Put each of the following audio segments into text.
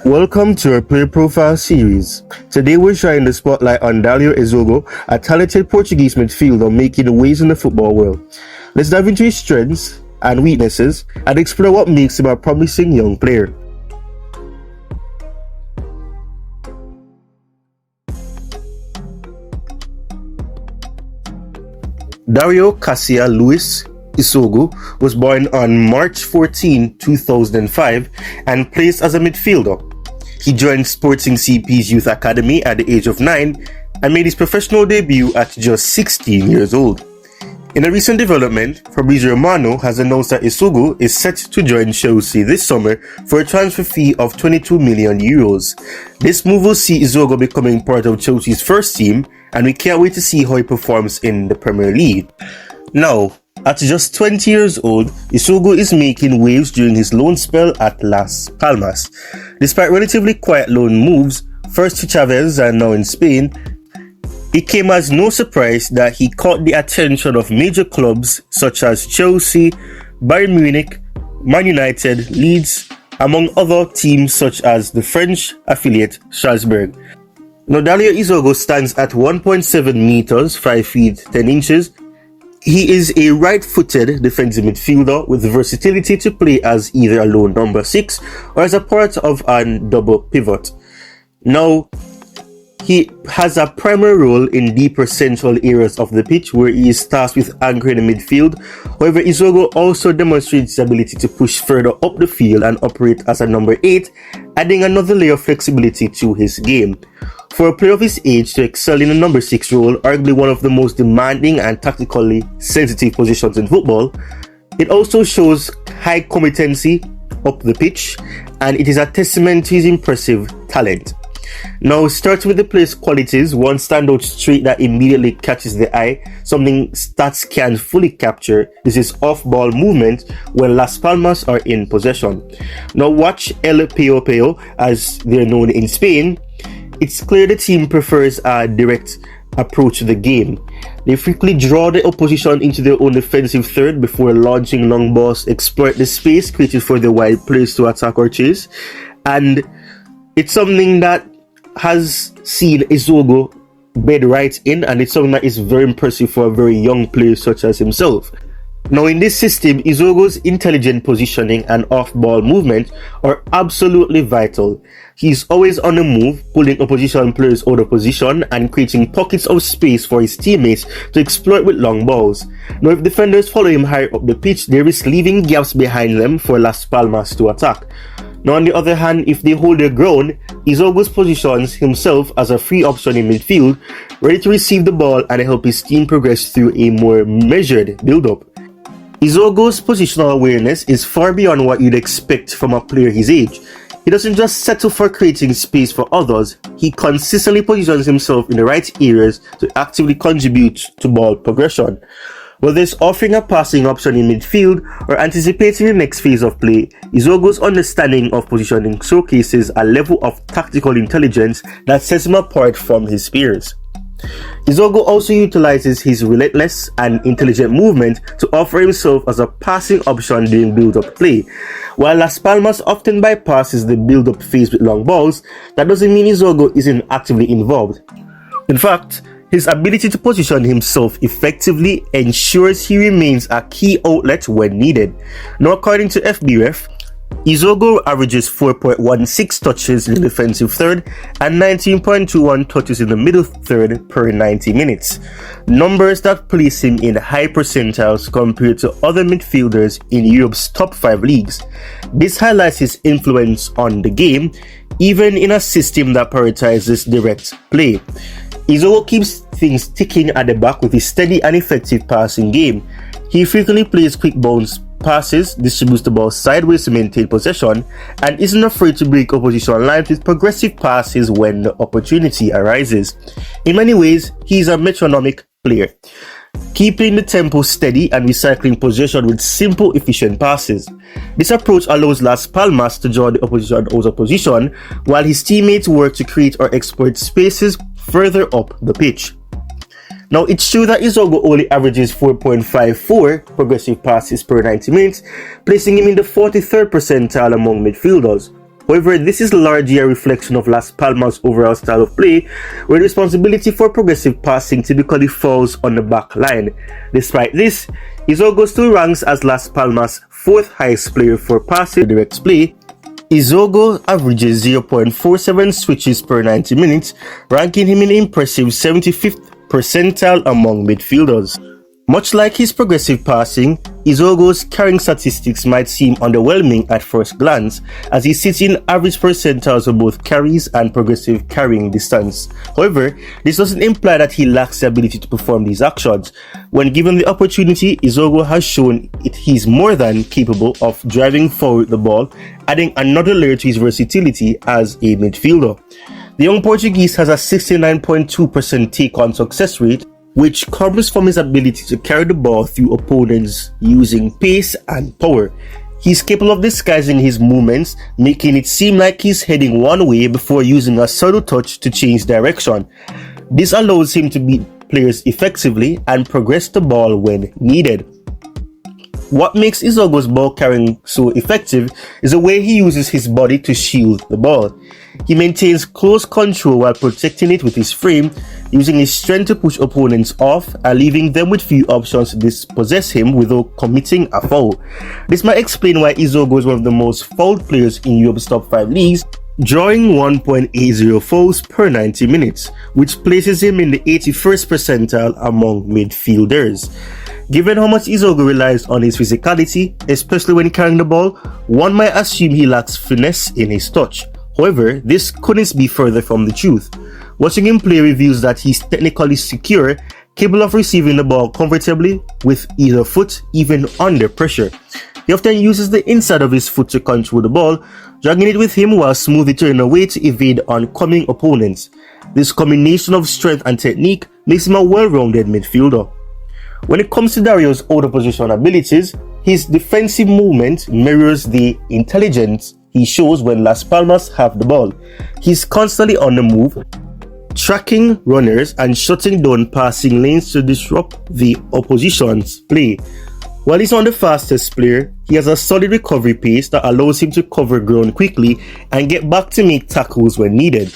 Welcome to our Player Profile series. Today we're shining the spotlight on Dário Essugo, a talented Portuguese midfielder making waves in the football world. Let's dive into his strengths and weaknesses and explore what makes him a promising young player. Dário Luis Essugo was born on March 14, 2005 and plays as a midfielder. He joined Sporting CP's youth academy at the age of 9 and made his professional debut at just 16 years old. In a recent development, Fabrizio Romano has announced that Essugo is set to join Chelsea this summer for a transfer fee of 22 million euros. This move will see Essugo becoming part of Chelsea's first team, and we can't wait to see how he performs in the Premier League. Now, at just 20 years old, Essugo is making waves during his loan spell at Las Palmas. Despite relatively quiet loan moves, first to Chavez and now in Spain, it came as no surprise that he caught the attention of major clubs such as Chelsea, Bayern Munich, Man United, Leeds, among other teams such as the French affiliate Strasbourg. Now, Dário Essugo stands at 1.7 meters, 5 feet 10 inches. He is a right-footed defensive midfielder with the versatility to play as either a lone number 6 or as a part of a double pivot. Now, he has a primary role in deeper central areas of the pitch where he is tasked with anchoring the midfield. However, Essugo also demonstrates his ability to push further up the field and operate as a number 8, adding another layer of flexibility to his game. For a player of his age to excel in a number 6 role, arguably one of the most demanding and tactically sensitive positions in football, it also shows high competency up the pitch, and it is a testament to his impressive talent. Now, starting with the player's qualities, one standout trait that immediately catches the eye, something stats can't fully capture, is his off-ball movement when Las Palmas are in possession. Now, watch El Peo Peo, as they're known in Spain. It's clear the team prefers a direct approach to the game. They frequently draw the opposition into their own defensive third before launching long balls, exploit the space created for the wide players to attack or chase. And it's something that has seen Essugo bed right in, and it's something that is very impressive for a very young player such as himself. Now, in this system, Essugo's intelligent positioning and off-ball movement are absolutely vital. He's always on the move, pulling opposition players out of position and creating pockets of space for his teammates to exploit with long balls. Now, if defenders follow him higher up the pitch, they risk leaving gaps behind them for Las Palmas to attack. Now, on the other hand, if they hold their ground, Essugo positions himself as a free option in midfield, ready to receive the ball and help his team progress through a more measured build-up. Essugo's positional awareness is far beyond what you'd expect from a player his age. He doesn't just settle for creating space for others, he consistently positions himself in the right areas to actively contribute to ball progression. Whether it's offering a passing option in midfield or anticipating the next phase of play, Essugo's understanding of positioning showcases a level of tactical intelligence that sets him apart from his peers. Essugo also utilizes his relentless and intelligent movement to offer himself as a passing option during build-up play. While Las Palmas often bypasses the build-up phase with long balls, that doesn't mean Essugo isn't actively involved. In fact, his ability to position himself effectively ensures he remains a key outlet when needed. Now, according to FBref, Essugo averages 4.16 touches in the defensive third and 19.21 touches in the middle third per 90 minutes. Numbers that place him in high percentiles compared to other midfielders in Europe's top 5 leagues. This highlights his influence on the game, even in a system that prioritizes direct play. Essugo keeps things ticking at the back with his steady and effective passing game. He frequently plays quick bounce passes, distributes the ball sideways to maintain possession, and isn't afraid to break opposition lines with progressive passes when the opportunity arises. In many ways, he is a metronomic player, keeping the tempo steady and recycling possession with simple, efficient passes. This approach allows Las Palmas to draw the opposition out of position, while his teammates work to create or exploit spaces further up the pitch. Now, it's true that Essugo only averages 4.54 progressive passes per 90 minutes, placing him in the 43rd percentile among midfielders. However, this is largely a reflection of Las Palmas' overall style of play, where the responsibility for progressive passing typically falls on the back line. Despite this, Essugo still ranks as Las Palmas' fourth highest player for passing direct play. Essugo averages 0.47 switches per 90 minutes, ranking him in the impressive 75th percentile among midfielders. Much like his progressive passing, Essugo's carrying statistics might seem underwhelming at first glance, as he sits in average percentiles of both carries and progressive carrying distance. However, this doesn't imply that he lacks the ability to perform these actions. When given the opportunity, Essugo has shown he's more than capable of driving forward the ball, adding another layer to his versatility as a midfielder. The young Portuguese has a 69.2% take-on success rate, which comes from his ability to carry the ball through opponents using pace and power. He's capable of disguising his movements, making it seem like he's heading one way before using a subtle touch to change direction. This allows him to beat players effectively and progress the ball when needed. What makes Essugo's ball carrying so effective is the way he uses his body to shield the ball. He maintains close control while protecting it with his frame, using his strength to push opponents off and leaving them with few options to dispossess him without committing a foul. This might explain why Essugo is one of the most fouled players in Europe's top 5 leagues, drawing 1.80 fouls per 90 minutes, which places him in the 81st percentile among midfielders. Given how much Essugo relies on his physicality, especially when carrying the ball, one might assume he lacks finesse in his touch. However, this couldn't be further from the truth. Watching him play reveals that he's technically secure, capable of receiving the ball comfortably with either foot, even under pressure. He often uses the inside of his foot to control the ball, dragging it with him while smoothly turning away to evade oncoming opponents. This combination of strength and technique makes him a well-rounded midfielder. When it comes to Dario's out of position abilities, his defensive movement mirrors the intelligence he shows when Las Palmas have the ball. He's constantly on the move, tracking runners and shutting down passing lanes to disrupt the opposition's play. While he's not the fastest player, he has a solid recovery pace that allows him to cover ground quickly and get back to make tackles when needed.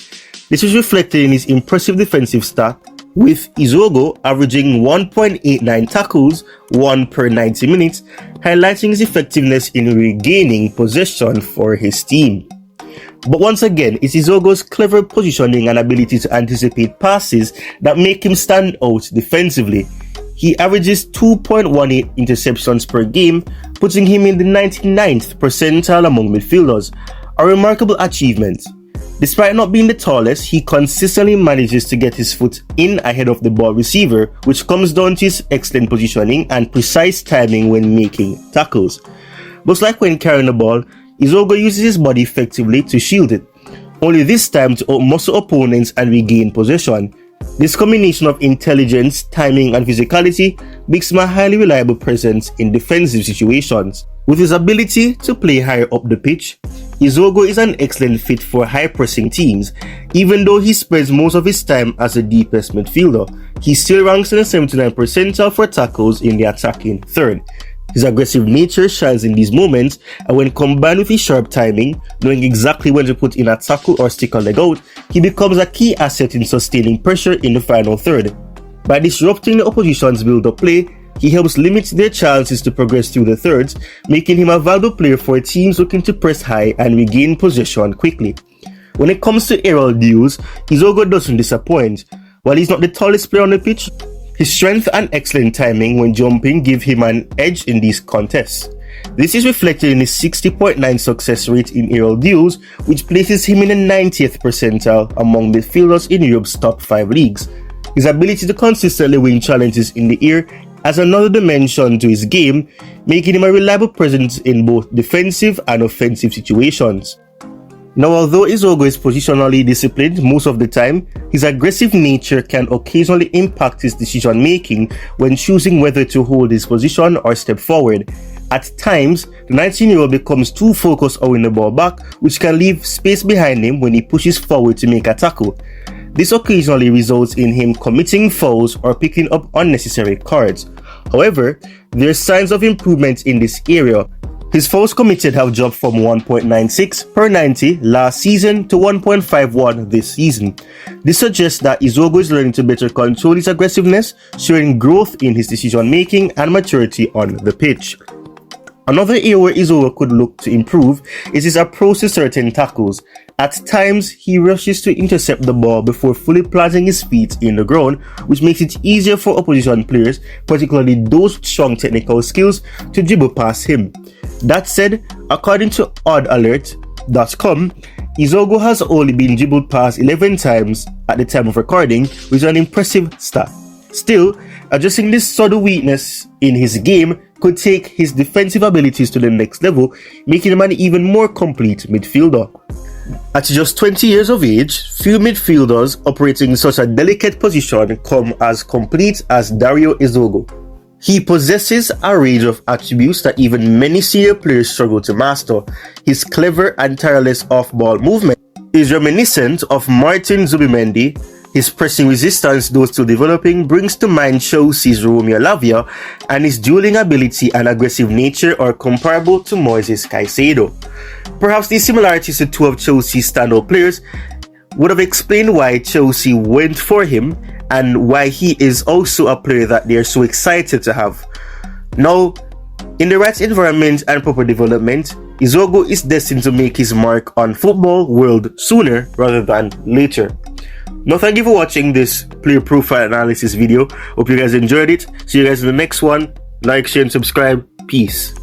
This is reflected in his impressive defensive stat, with Essugo averaging 1.89 tackles, 1 per 90 minutes, highlighting his effectiveness in regaining possession for his team. But once again, it's Essugo's clever positioning and ability to anticipate passes that make him stand out defensively. He averages 2.18 interceptions per game, putting him in the 99th percentile among midfielders, a remarkable achievement. Despite not being the tallest, he consistently manages to get his foot in ahead of the ball receiver, which comes down to his excellent positioning and precise timing when making tackles. Much like when carrying the ball, Essugo uses his body effectively to shield it, only this time to outmuscle opponents and regain possession. This combination of intelligence, timing, and physicality makes him a highly reliable presence in defensive situations. With his ability to play higher up the pitch, Essugo is an excellent fit for high-pressing teams. Even though he spends most of his time as the deepest midfielder, he still ranks in the 79th percentile for tackles in the attacking third. His aggressive nature shines in these moments, and when combined with his sharp timing, knowing exactly when to put in a tackle or stick a leg out, he becomes a key asset in sustaining pressure in the final third. By disrupting the opposition's build-up play, he helps limit their chances to progress through the thirds, making him a valuable player for teams looking to press high and regain possession quickly. When it comes to aerial duels, Essugo doesn't disappoint. While he's not the tallest player on the pitch, his strength and excellent timing when jumping give him an edge in these contests. This is reflected in his 60.9 success rate in aerial duels, which places him in the 90th percentile among midfielders in Europe's top 5 leagues. His ability to consistently win challenges in the air adds another dimension to his game, making him a reliable presence in both defensive and offensive situations. Now, although Essugo is positionally disciplined most of the time, his aggressive nature can occasionally impact his decision making when choosing whether to hold his position or step forward. At times, the 19-year-old becomes too focused on winning the ball back, which can leave space behind him when he pushes forward to make a tackle. This occasionally results in him committing fouls or picking up unnecessary cards. However, there are signs of improvement in this area. His fouls committed have dropped from 1.96 per 90 last season to 1.51 this season. This suggests that Essugo is learning to better control his aggressiveness, showing growth in his decision making and maturity on the pitch. Another area where Essugo could look to improve is his approach to certain tackles. At times, he rushes to intercept the ball before fully planting his feet in the ground, which makes it easier for opposition players, particularly those with strong technical skills, to dribble past him. That said, according to oddalert.com, Essugo has only been dribbled past 11 times at the time of recording, which is an impressive stat. Still, addressing this subtle weakness in his game could take his defensive abilities to the next level, making him an even more complete midfielder. At just 20 years of age, few midfielders operating in such a delicate position come as complete as Dario Essugo. He possesses a range of attributes that even many senior players struggle to master. His clever and tireless off-ball movement is reminiscent of Martin Zubimendi. His pressing resistance, though still developing, brings to mind Chelsea's Romeo Lavia, and his dueling ability and aggressive nature are comparable to Moises Caicedo. Perhaps these similarities to two of Chelsea's standout players would have explained why Chelsea went for him and why he is also a player that they are so excited to have. Now, in the right environment and proper development, Essugo is destined to make his mark on football world sooner rather than later. Now, thank you for watching this player profile analysis video. Hope you guys enjoyed it. See you guys in the next one. Like, share, and subscribe. Peace.